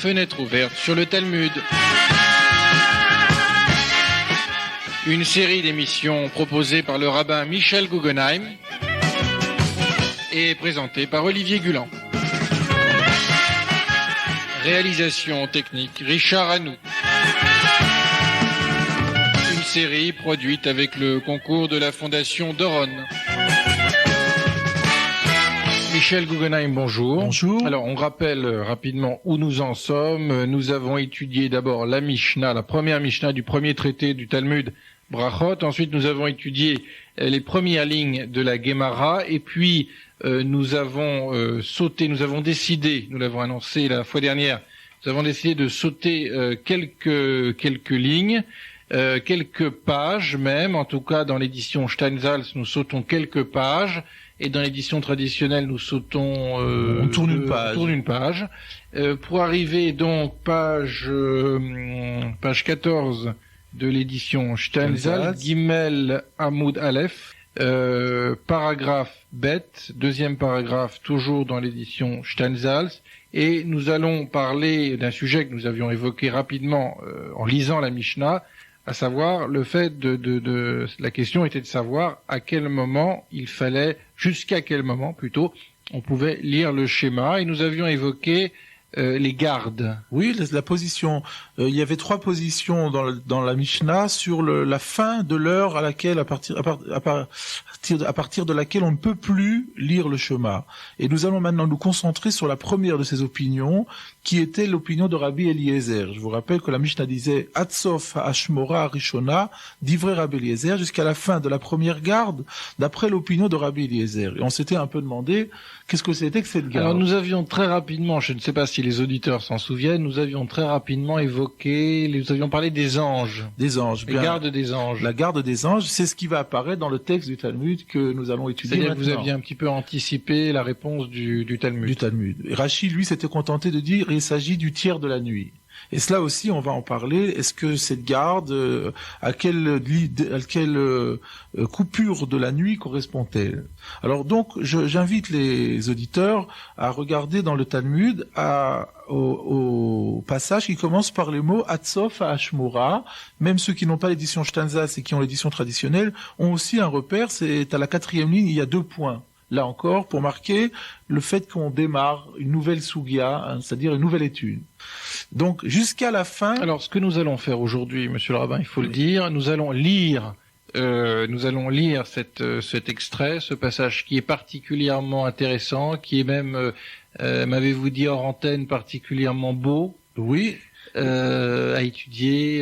Fenêtre ouverte sur le Talmud. Une série d'émissions proposées par le rabbin Michel Guggenheim et présentée par Olivier Gulan. Réalisation technique Richard Hanou. Une série produite avec le concours de la Fondation Doron. Michel Guggenheim, bonjour. Bonjour. Alors, on rappelle rapidement où nous en sommes. Nous avons étudié d'abord la Mishnah, la première Mishnah du premier traité du Talmud Brachot. Ensuite, nous avons étudié les premières lignes de la Gemara. Et puis, nous avons décidé, nous l'avons annoncé la fois dernière, nous avons décidé de sauter quelques lignes, quelques pages même. En tout cas, dans l'édition Steinsaltz, nous sautons quelques pages. Et dans l'édition traditionnelle, nous sautons... on tourne une page. Pour arriver donc page 14 de l'édition Steinsaltz, Gimel Hamoud Aleph, paragraphe Bet, deuxième paragraphe toujours dans l'édition Steinsaltz. Et nous allons parler d'un sujet que nous avions évoqué rapidement en lisant la Mishnah, à savoir le fait la question était de savoir à quel moment jusqu'à quel moment plutôt, on pouvait lire le schéma, et nous avions évoqué les gardes. Oui, la position. Il y avait trois positions dans la Mishnah sur la fin de l'heure à laquelle, à partir de laquelle on ne peut plus lire le Shema. Et nous allons maintenant nous concentrer sur la première de ces opinions, qui était l'opinion de Rabbi Eliezer. Je vous rappelle que la Mishnah disait Atsof Hashmora Rishona, d'ivrei Rabbi Eliezer, jusqu'à la fin de la première garde, d'après l'opinion de Rabbi Eliezer. Et on s'était un peu demandé qu'est-ce que c'était que cette garde. Alors nous avions très rapidement, je ne sais pas si les auditeurs s'en souviennent, nous avions parlé des anges. Des anges. Les gardes des anges. La garde des anges, c'est ce qui va apparaître dans le texte du Talmud que nous allons étudier maintenant. C'est-à-dire que vous aviez un petit peu anticipé la réponse du Talmud. Du Talmud. Et Rashi, lui, s'était contenté de dire il s'agit du tiers de la nuit. Et cela aussi, on va en parler. Est-ce que cette garde, à quelle coupure de la nuit correspond-elle? Alors donc, j'invite les auditeurs à regarder dans le Talmud au passage qui commence par les mots Atsof Hashmora. Même ceux qui n'ont pas l'édition Steinsaltz et qui ont l'édition traditionnelle ont aussi un repère. C'est à la 4e ligne, il y a 2 points. Là encore, pour marquer le fait qu'on démarre une nouvelle sugya, c'est-à-dire une nouvelle étude. Donc, jusqu'à la fin... Alors, ce que nous allons faire aujourd'hui, monsieur le rabbin, il faut le dire, nous allons lire cet extrait, ce passage qui est particulièrement intéressant, qui est même, m'avez-vous dit hors antenne, particulièrement beau. Oui. À étudier.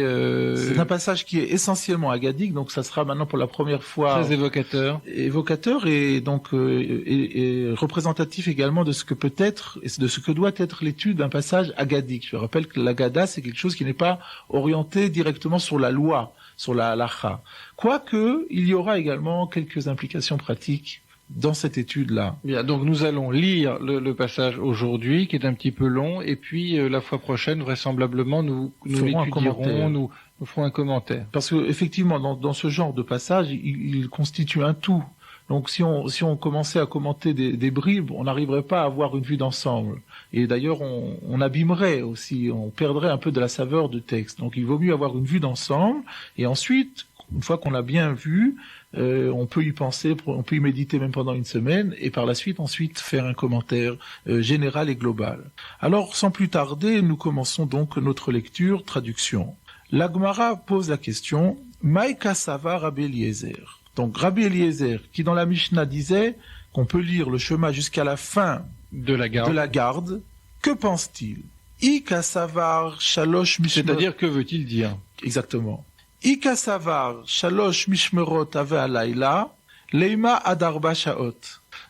C'est un passage qui est essentiellement agadique, donc ça sera maintenant pour la première fois très évocateur et donc et représentatif également de ce que peut être et de ce que doit être l'étude d'un passage agadique. Je rappelle que l'agada, c'est quelque chose qui n'est pas orienté directement sur la loi, sur la halacha. Quoique il y aura également quelques implications pratiques dans cette étude-là. Bien, donc nous allons lire le passage aujourd'hui, qui est un petit peu long, et puis la fois prochaine, vraisemblablement, nous l'étudierons, nous ferons un commentaire. Parce que effectivement, dans ce genre de passage, il constitue un tout. Donc si on commençait à commenter des bribes, on n'arriverait pas à avoir une vue d'ensemble. Et d'ailleurs, on abîmerait aussi, on perdrait un peu de la saveur du texte. Donc il vaut mieux avoir une vue d'ensemble, et ensuite, une fois qu'on l'a bien vu, on peut y penser, on peut y méditer même pendant une semaine, et par la suite, ensuite, faire un commentaire général et global. Alors, sans plus tarder, nous commençons donc notre lecture, traduction. La Gemara pose la question, Maïka Sava Rabbi Eliezer. Donc, Rabbi Eliezer, qui dans la Mishnah disait qu'on peut lire le Shema jusqu'à la fin de la garde, que pense-t-il? Ika Savar Shalosh Mishmot. C'est-à-dire, que veut-il dire? Exactement. Ika Savar Shalosh Mishmerot Ave Alayla, Leima Ad Arba Shaot.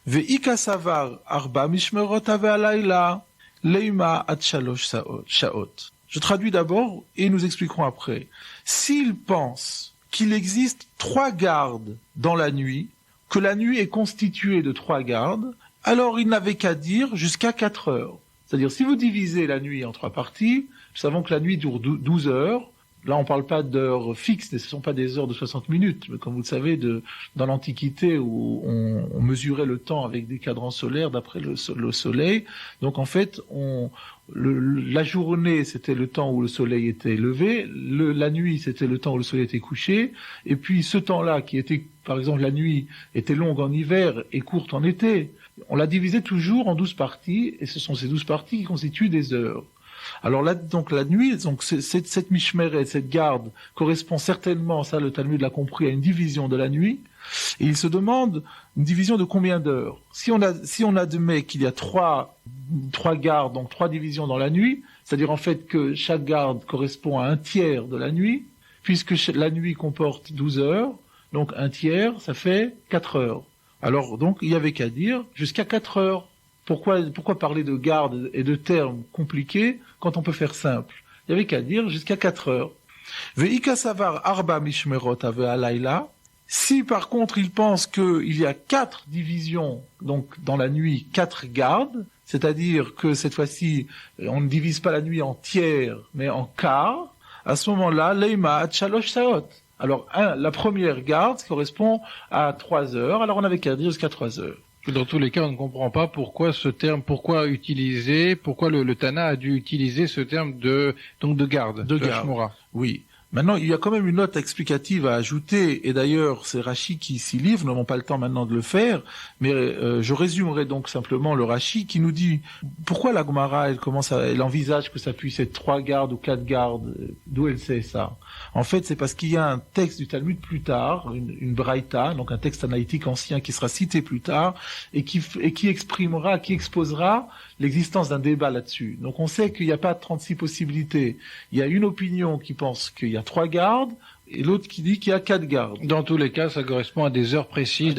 Ve Ika Savar Arba Mishmerot Ave Alayla, Leima Ad Shalosh Shaot. Je traduis d'abord et nous expliquerons après. S'il pense qu'il existe 3 gardes dans la nuit, que la nuit est constituée de 3 gardes, alors il n'avait qu'à dire jusqu'à 4 heures. C'est-à-dire, si vous divisez la nuit en 3 parties, nous savons que la nuit dure 12 heures, Là, on parle pas d'heures fixes, ce sont pas des heures de 60 minutes. Mais comme vous le savez, dans l'Antiquité, où on mesurait le temps avec des cadrans solaires d'après le soleil. Donc, en fait, la journée, c'était le temps où le soleil était levé. La nuit, c'était le temps où le soleil était couché. Et puis, ce temps-là, qui était, par exemple, la nuit, était longue en hiver et courte en été. On l'a divisé toujours en 12 parties, et ce sont ces 12 parties qui constituent des heures. Alors là, donc la nuit, donc cette mishmeret, cette garde, correspond certainement, ça le Talmud l'a compris, à une division de la nuit. Et il se demande une division de combien d'heures. Si on admet qu'il y a trois gardes, donc 3 divisions dans la nuit, c'est-à-dire en fait que chaque garde correspond à un tiers de la nuit, puisque la nuit comporte 12 heures, donc un tiers, ça fait 4 heures. Alors donc il y avait qu'à dire jusqu'à 4 heures. Pourquoi parler de garde et de termes compliqués quand on peut faire simple? Il y avait qu'à dire jusqu'à 4 heures. Ve'ika savar arba mishmerot ave alayla. Si par contre il pense qu'il y a 4 divisions, donc dans la nuit 4 gardes, c'est-à-dire que cette fois-ci on ne divise pas la nuit en tiers mais en quarts, à ce moment-là, leima ad shalosh saot. Alors la première garde correspond à 3 heures, alors on avait qu'à dire jusqu'à 3 heures. Dans tous les cas, on ne comprend pas pourquoi ce terme, pourquoi le Tana a dû utiliser ce terme de garde, de Shmora. Oui. Maintenant, il y a quand même une note explicative à ajouter, et d'ailleurs, c'est Rashi qui s'y livre, nous n'avons pas le temps maintenant de le faire, mais je résumerai donc simplement le Rashi qui nous dit pourquoi la Gemara, elle envisage que ça puisse être 3 gardes ou 4 gardes, d'où elle sait ça? En fait, c'est parce qu'il y a un texte du Talmud plus tard, une braïta, donc un texte analytique ancien qui sera cité plus tard, et qui exposera l'existence d'un débat là-dessus. Donc on sait qu'il n'y a pas 36 possibilités. Il y a une opinion qui pense qu'il y a 3 gardes, et l'autre qui dit qu'il y a 4 gardes. Dans tous les cas, ça correspond à des heures précises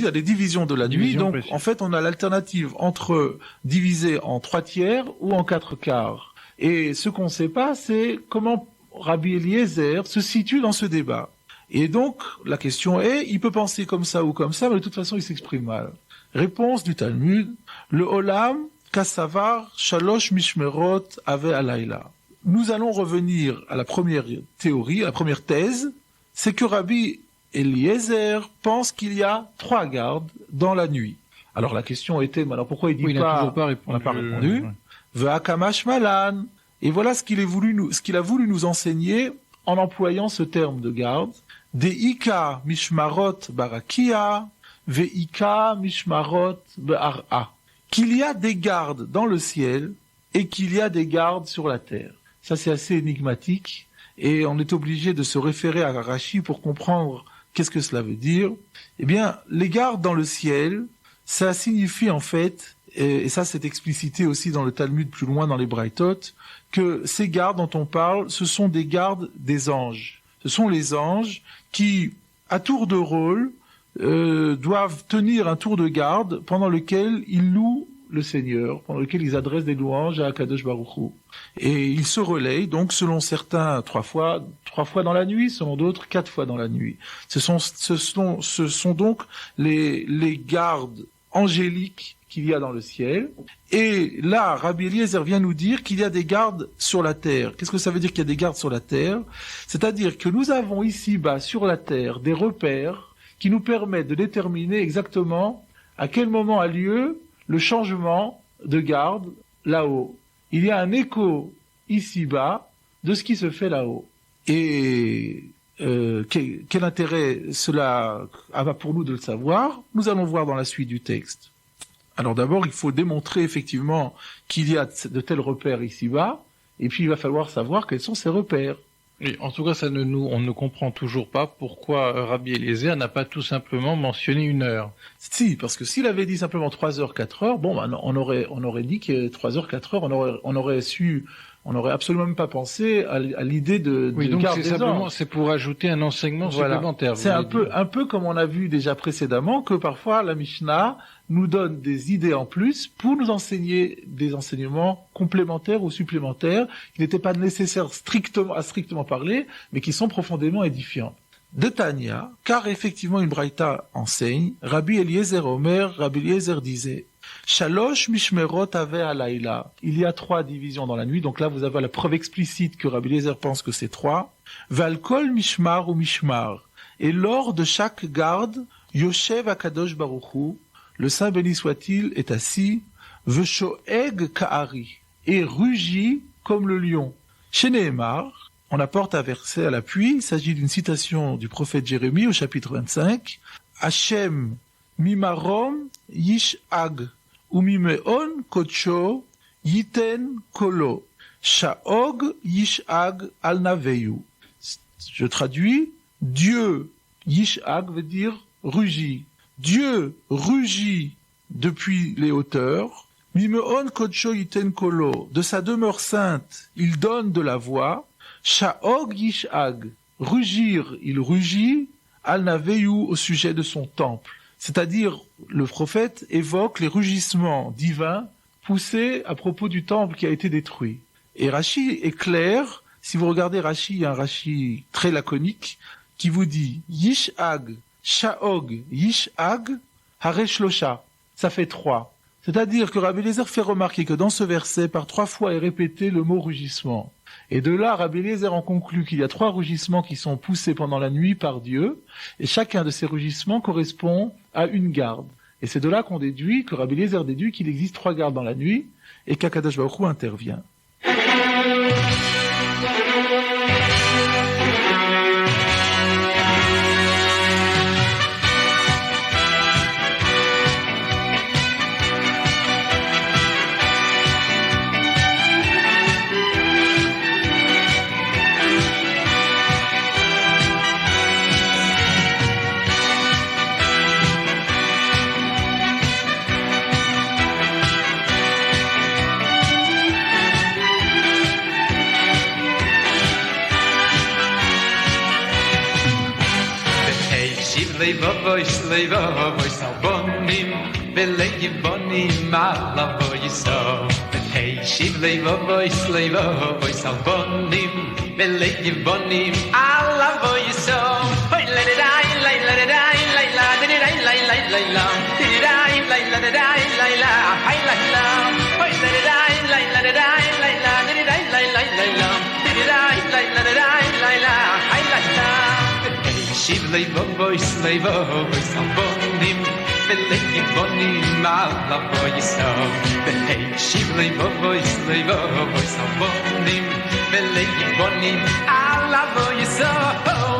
à des divisions de la nuit. Donc, en fait, on a l'alternative entre diviser en 3 tiers ou en 4 quarts. Et ce qu'on ne sait pas, c'est comment Rabbi Eliezer se situe dans ce débat. Et donc, la question est, il peut penser comme ça ou comme ça, mais de toute façon, il s'exprime mal. Réponse du Talmud, le Olam, Kassavar, Shalosh Mishmerot, Ave Alayla. Nous allons revenir à la première théorie, à la première thèse, c'est que Rabbi Eliezer pense qu'il y a 3 gardes dans la nuit. Alors la question était, alors pourquoi il dit il n'a toujours pas répondu. On n'a pas répondu. Ve'akamash malan. Et voilà ce qu'il a voulu nous enseigner en employant ce terme de garde. De'ika mishmarot barakia, ve'ika mishmarot be'ar'a. Qu'il y a des gardes dans le ciel et qu'il y a des gardes sur la terre. Ça, c'est assez énigmatique et on est obligé de se référer à Rashi pour comprendre qu'est-ce que cela veut dire. Eh bien, les gardes dans le ciel, ça signifie en fait, et ça c'est explicité aussi dans le Talmud plus loin dans les Braïtot, que ces gardes dont on parle, ce sont des gardes des anges. Ce sont les anges qui, à tour de rôle, doivent tenir un tour de garde pendant lequel ils louent le Seigneur, pendant lequel ils adressent des louanges à Akadosh Baruch Hu. Et ils se relayent, donc selon certains, 3 fois dans la nuit, selon d'autres, 4 fois dans la nuit. Ce sont donc les gardes angéliques qu'il y a dans le ciel. Et là, Rabbi Eliezer vient nous dire qu'il y a des gardes sur la terre. Qu'est-ce que ça veut dire qu'il y a des gardes sur la terre? C'est-à-dire que nous avons ici-bas sur la terre des repères qui nous permettent de déterminer exactement à quel moment a lieu le changement de garde là-haut. Il y a un écho ici-bas de ce qui se fait là-haut. Et quel intérêt cela a pour nous de le savoir? Nous allons voir dans la suite du texte. Alors d'abord, il faut démontrer effectivement qu'il y a de tels repères ici-bas, et puis il va falloir savoir quels sont ces repères. Et en tout cas, on ne comprend toujours pas pourquoi Rabbi Eliezer n'a pas tout simplement mentionné 1 heure. Si, parce que s'il avait dit simplement 3 heures, 4 heures, bon, on aurait dit que 3 heures, 4 heures, on aurait absolument même pas pensé à l'idée de donc garde des anges. C'est pour ajouter un enseignement supplémentaire. C'est un peu comme on a vu déjà précédemment que parfois la Mishnah nous donne des idées en plus pour nous enseigner des enseignements complémentaires ou supplémentaires qui n'étaient pas nécessaires à strictement parler, mais qui sont profondément édifiants. De Tanya, car effectivement une braïta enseigne, Rabbi Eliezer Omer, Rabbi Eliezer disait, Shalosh mishmerot ave alayla. Il y a 3 divisions dans la nuit, donc là vous avez la preuve explicite que Rabbi Eliezer pense que c'est 3. Val kol mishmar ou mishmar. Et lors de chaque garde, Yoshev Akadosh Baruch Hu, le Saint béni soit-il, est assis, Veshoeg Ka'ari, et rugit comme le lion. Chez Nehemar, on apporte un verset à l'appui, il s'agit d'une citation du prophète Jérémie au chapitre 25, Hashem mimarom yish'ag, umimeon kodsho yiten kolo, sha'og yish'ag al naveyu. Je traduis, Dieu, yish'ag veut dire rugit. Dieu rugit depuis les hauteurs. Mimeon kodsho yiten kolo. De sa demeure sainte, il donne de la voix. Sha'og yish'ag. Rugir, il rugit. Al naveyu au sujet de son temple. C'est-à-dire, le prophète évoque les rugissements divins poussés à propos du temple qui a été détruit. Et Rashi est clair. Si vous regardez Rashi, il y a un Rashi très laconique qui vous dit Yish'ag, Sha'og, Yish'ag, Hareshlosha. Ça fait 3. C'est-à-dire que Rabbi Eliezer fait remarquer que dans ce verset, par 3 fois est répété le mot rugissement. Et de là, Rabbi Eliezer en conclut qu'il y a 3 rugissements qui sont poussés pendant la nuit par Dieu, et chacun de ces rugissements correspond à une garde. Et c'est de là qu'on déduit, que Rabbi Eliezer déduit qu'il existe 3 gardes dans la nuit, et qu'Akadosh Baruch Hu intervient. Voy salbonim, belegi bonim, ala voy so. Hey, shivlei voy salbonim, belegi bonim, ala voy so. Hey, let it die, let it die, let it die, let it die, let it die, let it die, hey, let it die, let it die, let it die, let it die, let it die, hey, let it die. Shivlei voy salbonim, belegi bonim, ala voy so. Hey, shivlei voy salbonim, belegi bonim, ala voy so.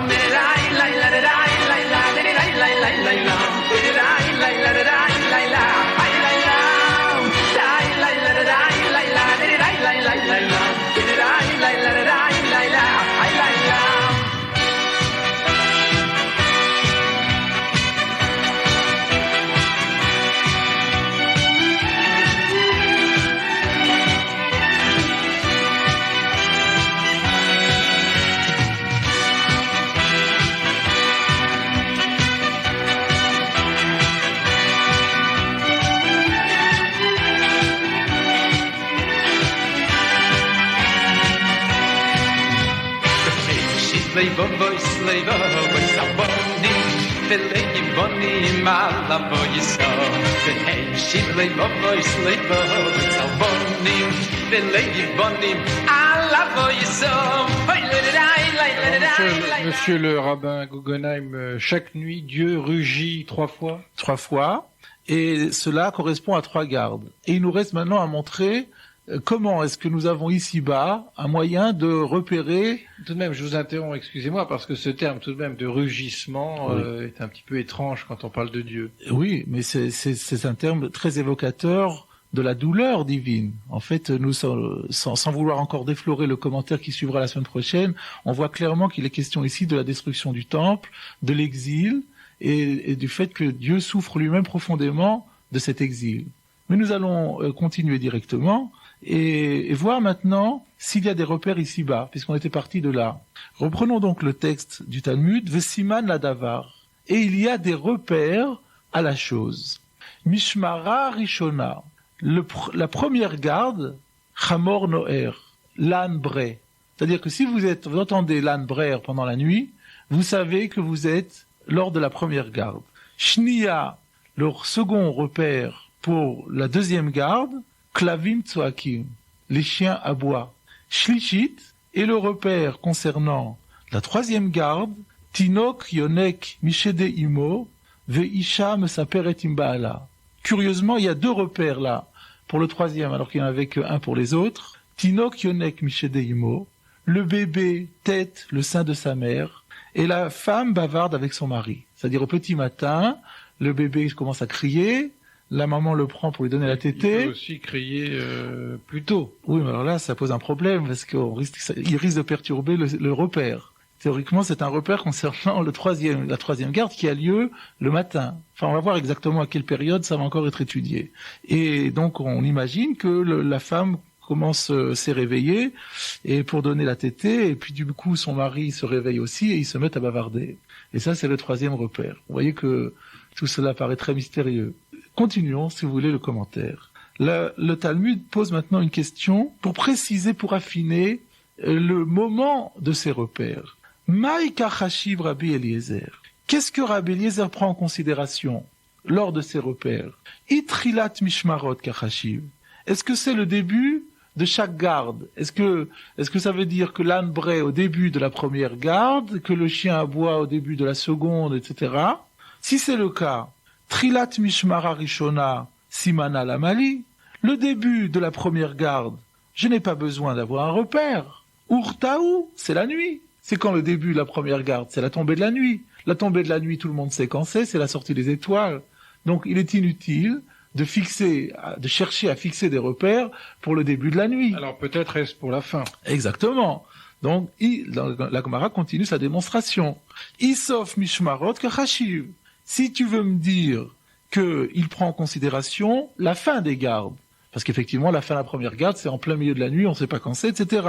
Mirai, la la la la la la la la la la la la. Mirai, la la la la la la. Hey, la la. Dai, la la la la la la la la la la la. Mirai, la la la la la la. Hey, la la. Voy salbonim, belegi bonim, ala voy so. Hey, shivlei voy salbonim, belegi bonim, ala voy so. Monsieur le rabbin Guggenheim, chaque nuit, Dieu rugit 3 fois. 3 fois, et cela correspond à 3 gardes. Et il nous reste maintenant à montrer comment est-ce que nous avons ici-bas un moyen de repérer... Tout de même, je vous interromps, excusez-moi, parce que ce terme tout de même de rugissement est un petit peu étrange quand on parle de Dieu. Oui, mais c'est un terme très évocateur de la douleur divine. En fait, nous, sans vouloir encore déflorer le commentaire qui suivra la semaine prochaine, on voit clairement qu'il est question ici de la destruction du temple, de l'exil, et du fait que Dieu souffre lui-même profondément de cet exil. Mais nous allons continuer directement et voir maintenant s'il y a des repères ici-bas, puisqu'on était parti de là. Reprenons donc le texte du Talmud, Vesiman ladavar, et il y a des repères à la chose. Mishmara rishona, la première garde, Chamor noer, l'âne bray. C'est-à-dire que si vous entendez l'âne braire pendant la nuit, vous savez que vous êtes lors de la première garde. Shnia, le second repère pour la deuxième garde, Klavim tsoakim, les chiens aboient. Shlishit est le repère concernant La troisième garde, Tinok yonek mishede imo, veisha mesaperet imbaala. Curieusement, il y a deux repères là, pour le troisième, alors qu'il n'y en avait qu'un pour les autres. Tinok yonek mishede imo, le bébé tète le sein de sa mère, et la femme bavarde avec son mari. C'est-à-dire au petit matin, le bébé commence à crier, la maman le prend pour lui donner la tétée. Il peut aussi crier plus tôt. Oui, mais alors là, ça pose un problème, parce qu'il risque de perturber le repère. Théoriquement, c'est un repère concernant la troisième garde qui a lieu le matin. Enfin, on va voir exactement à quelle période, ça va encore être étudié. Et donc, on imagine que la femme s'est réveillée et pour donner la tétée, et puis du coup, son mari se réveille aussi et ils se mettent à bavarder. Et ça, c'est le troisième repère. Vous voyez que tout cela paraît très mystérieux. Continuons, si vous voulez, le commentaire. Le Talmud pose maintenant une question pour préciser, pour affiner le moment de ces repères. Maïka Chashiv Rabbi Eliezer. Qu'est-ce que Rabbi Eliezer prend en considération lors de ces repères? Itrilat Mishmarot Kachashiv. Est-ce que c'est le début de chaque garde? Est-ce que ça veut dire que l'âne braie au début de la première garde, que le chien aboie au début de la seconde, etc. Si c'est le cas, Trilat Mishmara Rishona Simana Lamali, le début de la première garde, je n'ai pas besoin d'avoir un repère. Urtaou, c'est la nuit. C'est quand le début de la première garde? C'est la tombée de la nuit. La tombée de la nuit, tout le monde sait quand c'est la sortie des étoiles. Donc il est inutile de chercher à fixer des repères pour le début de la nuit. Alors peut-être est-ce pour la fin. Exactement. Donc la Gemara continue sa démonstration. Isof Mishmarot Kachashiv. Si tu veux me dire qu'il prend en considération la fin des gardes, parce qu'effectivement, la fin de la première garde, c'est en plein milieu de la nuit, on ne sait pas quand c'est, etc.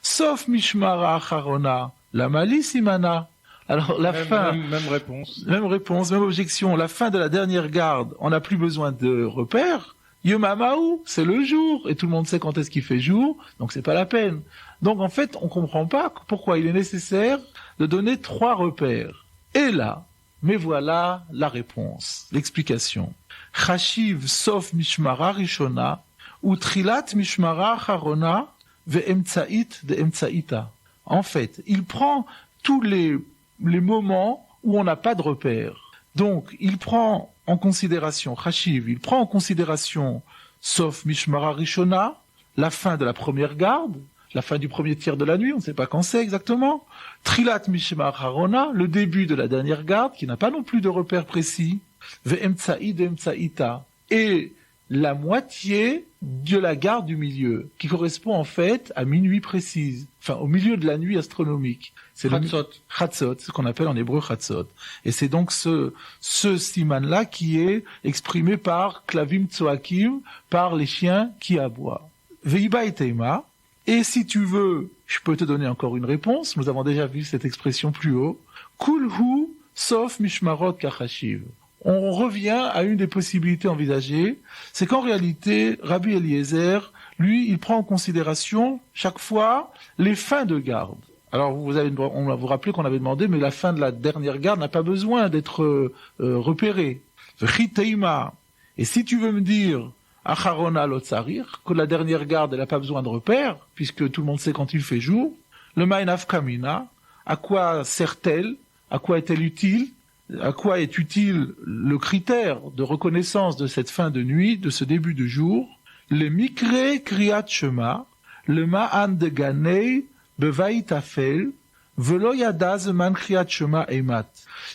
Sauf Mishmara Acharona, la malice imana. Alors, Même réponse. Même réponse, même objection. La fin de la dernière garde, on n'a plus besoin de repères. Yomamaou, c'est le jour. Et tout le monde sait quand est-ce qu'il fait jour, donc c'est pas la peine. Donc, en fait, on comprend pas pourquoi il est nécessaire de donner 3 repères. Et là, mais voilà la réponse, l'explication. Chashiv sof mishmara rishona, ou trilat mishmara charona, ve'emtsa'it de emtsa'ita. En fait, il prend tous les moments où on n'a pas de repère. Donc, il prend en considération, Chashiv, il prend en considération, sauf Mishmara Rishona, la fin de la première garde, la fin du premier tiers de la nuit, on ne sait pas quand c'est exactement. Trilat Mishmara Harona, le début de la dernière garde, qui n'a pas non plus de repère précis. Ve'emtsa'i de emtsa'ita. Et la moitié de la garde du milieu, qui correspond en fait à minuit précise, enfin au milieu de la nuit astronomique. C'est Chatzot. Chatzot, ce qu'on appelle en hébreu Chatzot. Et c'est donc ce siman-là qui est exprimé par Klavim Tzoakim, par les chiens qui aboient. Veiba et Teima. Et si tu veux, je peux te donner encore une réponse. Nous avons déjà vu cette expression plus haut. Kulhu sauf mishmarot kachashiv. On revient à une des possibilités envisagées. C'est qu'en réalité, Rabbi Eliezer, lui, il prend en considération chaque fois les fins de garde. Alors on va vous rappeler qu'on avait demandé, mais la fin de la dernière garde n'a pas besoin d'être repérée. Chiteima. Et si tu veux me dire Acharona lotzarir, que la dernière garde, elle n'a pas besoin de repères, puisque tout le monde sait quand il fait jour. Le Ma'inaf Kamina, à quoi sert-elle? À quoi est-elle utile? À quoi est utile le critère de reconnaissance de cette fin de nuit, de ce début de jour? Le Mikre Kriyat Shema, le Ma'an de Ganei, Bevait Afel, Velo Yada Zeman Kriyat Shema Emat.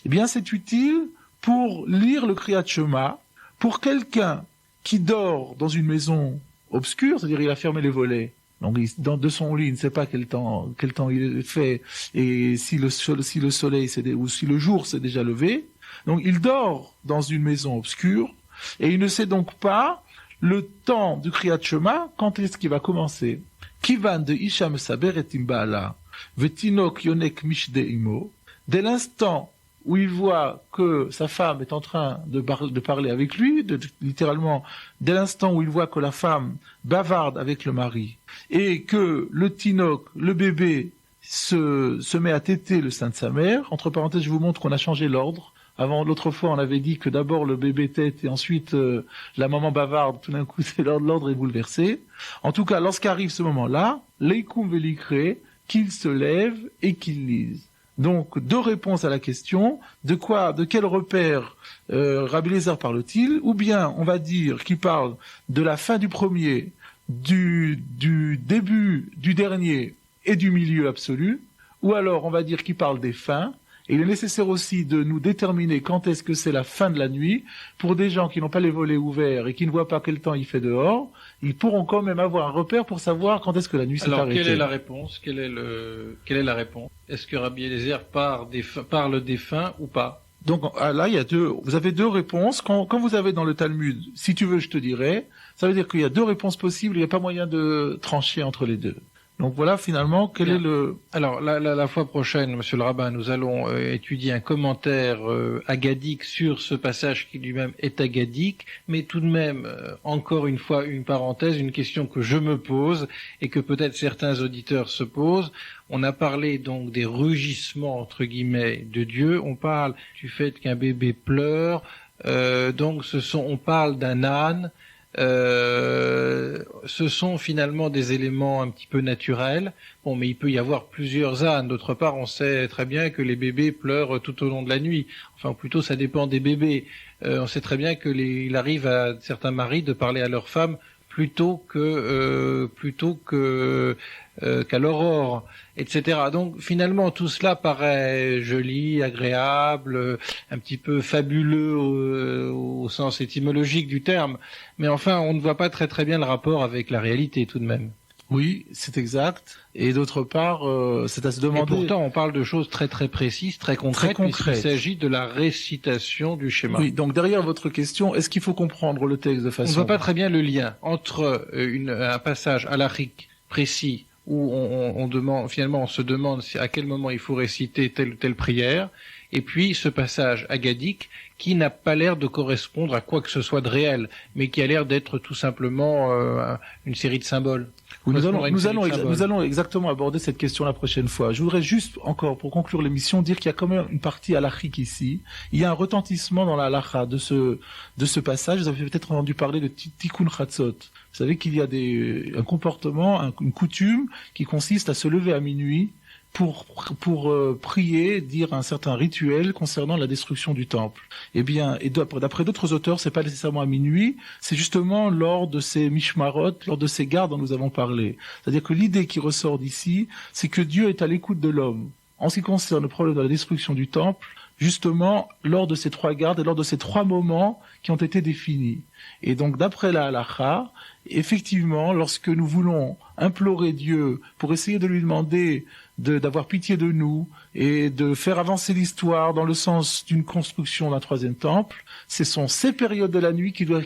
Eh bien, c'est utile pour lire le Kriyat Shema, pour quelqu'un qui dort dans une maison obscure, c'est-à-dire il a fermé les volets, donc de son lit, il ne sait pas quel temps il fait, et si le soleil ou si le jour s'est déjà levé, donc il dort dans une maison obscure, et il ne sait donc pas le temps du Kriyat Shema, quand est-ce qu'il va commencer. Kivan de Isham Saber et Timbala, Vetinok Yonek Mishde Imo, dès l'instant où il voit que sa femme est en train de parler avec lui, littéralement, dès l'instant où il voit que la femme bavarde avec le mari, et que le tinok, le bébé, se met à téter le sein de sa mère. Entre parenthèses, je vous montre qu'on a changé l'ordre. Avant, l'autre fois, on avait dit que d'abord le bébé tète et ensuite la maman bavarde. Tout d'un coup, l'ordre est bouleversé. En tout cas, lorsqu'arrive ce moment-là, leikum velikre, qu'il se lève et qu'il lise. Donc, 2 réponses à la question, de quel repère Rabbi Eliezer parle-t-il? Ou bien, on va dire qu'il parle de la fin du premier, du début du dernier et du milieu absolu, ou alors on va dire qu'il parle des fins. Et il est nécessaire aussi de nous déterminer quand est-ce que c'est la fin de la nuit. Pour des gens qui n'ont pas les volets ouverts et qui ne voient pas quel temps il fait dehors, ils pourront quand même avoir un repère pour savoir quand est-ce que la nuit s'est arrêtée. Alors, quelle est la réponse? Quelle est la réponse? Est-ce que Rabbi Eliezer parle des fins ou pas? Donc là, vous avez 2 réponses. Quand vous avez dans le Talmud, si tu veux, je te dirai, ça veut dire qu'il y a 2 réponses possibles, il n'y a pas moyen de trancher entre les 2. Donc voilà, finalement, quel est le... Alors, la fois prochaine, monsieur le rabbin, nous allons étudier un commentaire agadique sur ce passage qui lui-même est agadique, mais tout de même, encore une fois, une parenthèse, une question que je me pose et que peut-être certains auditeurs se posent. On a parlé donc des rugissements, entre guillemets, de Dieu. On parle du fait qu'un bébé pleure. Donc, on parle d'un âne. Ce sont finalement des éléments un petit peu naturels. Bon, mais il peut y avoir plusieurs ânes. D'autre part, on sait très bien que les bébés pleurent tout au long de la nuit. Enfin, plutôt, ça dépend des bébés. On sait très bien il arrive à certains maris de parler à leur femme plutôt qu'à l'aurore, etc. Donc finalement tout cela paraît joli, agréable, un petit peu fabuleux au sens étymologique du terme, mais enfin on ne voit pas très très bien le rapport avec la réalité tout de même. Oui, c'est exact. Et d'autre part, c'est à se demander... Et pourtant, on parle de choses très très précises, très concrètes, puisqu'il s'agit de la récitation du schéma. Oui, donc derrière votre question, est-ce qu'il faut comprendre le texte de façon... On ne voit pas très bien le lien entre un passage halachique précis où on se demande à quel moment il faut réciter telle ou telle prière, et puis ce passage agadique qui n'a pas l'air de correspondre à quoi que ce soit de réel, mais qui a l'air d'être tout simplement une série de symboles. Oui, nous allons exactement aborder cette question la prochaine fois. Je voudrais juste encore, pour conclure l'émission, dire qu'il y a quand même une partie halachique ici. Il y a un retentissement dans la halacha de ce passage. Vous avez peut-être entendu parler de tikkun chatzot. Vous savez qu'il y a un comportement, une coutume qui consiste à se lever à minuit pour prier, dire un certain rituel concernant la destruction du temple. Eh bien, et d'après d'autres auteurs, c'est pas nécessairement à minuit, c'est justement lors de ces mishmarot, lors de ces gardes dont nous avons parlé. C'est-à-dire que l'idée qui ressort d'ici, c'est que Dieu est à l'écoute de l'homme. En ce qui concerne le problème de la destruction du temple, justement, lors de ces 3 gardes et lors de ces 3 moments qui ont été définis. Et donc, d'après la halakha, effectivement, lorsque nous voulons implorer Dieu pour essayer de lui demander d'avoir pitié de nous et de faire avancer l'histoire dans le sens d'une construction d'un 3e temple, ce sont ces périodes de la nuit qui doivent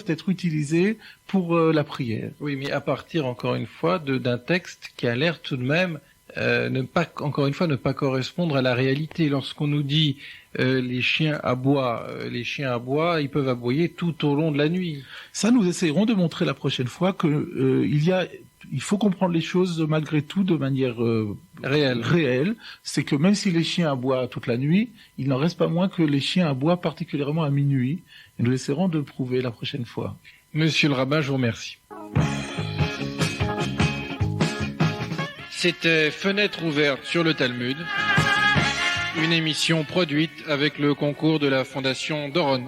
être utilisées pour la prière. Oui, mais à partir, encore une fois, d'un texte qui a l'air tout de même ne pas correspondre à la réalité. Lorsqu'on nous dit les chiens aboient, ils peuvent aboyer tout au long de la nuit. Ça, nous essayerons de montrer la prochaine fois que il faut comprendre les choses malgré tout de manière réelle. C'est que même si les chiens aboient toute la nuit, il n'en reste pas moins que les chiens aboient particulièrement à minuit. Et nous essaierons de le prouver la prochaine fois. Monsieur le rabbin, je vous remercie. C'était Fenêtre ouverte sur le Talmud, une émission produite avec le concours de la Fondation Doron.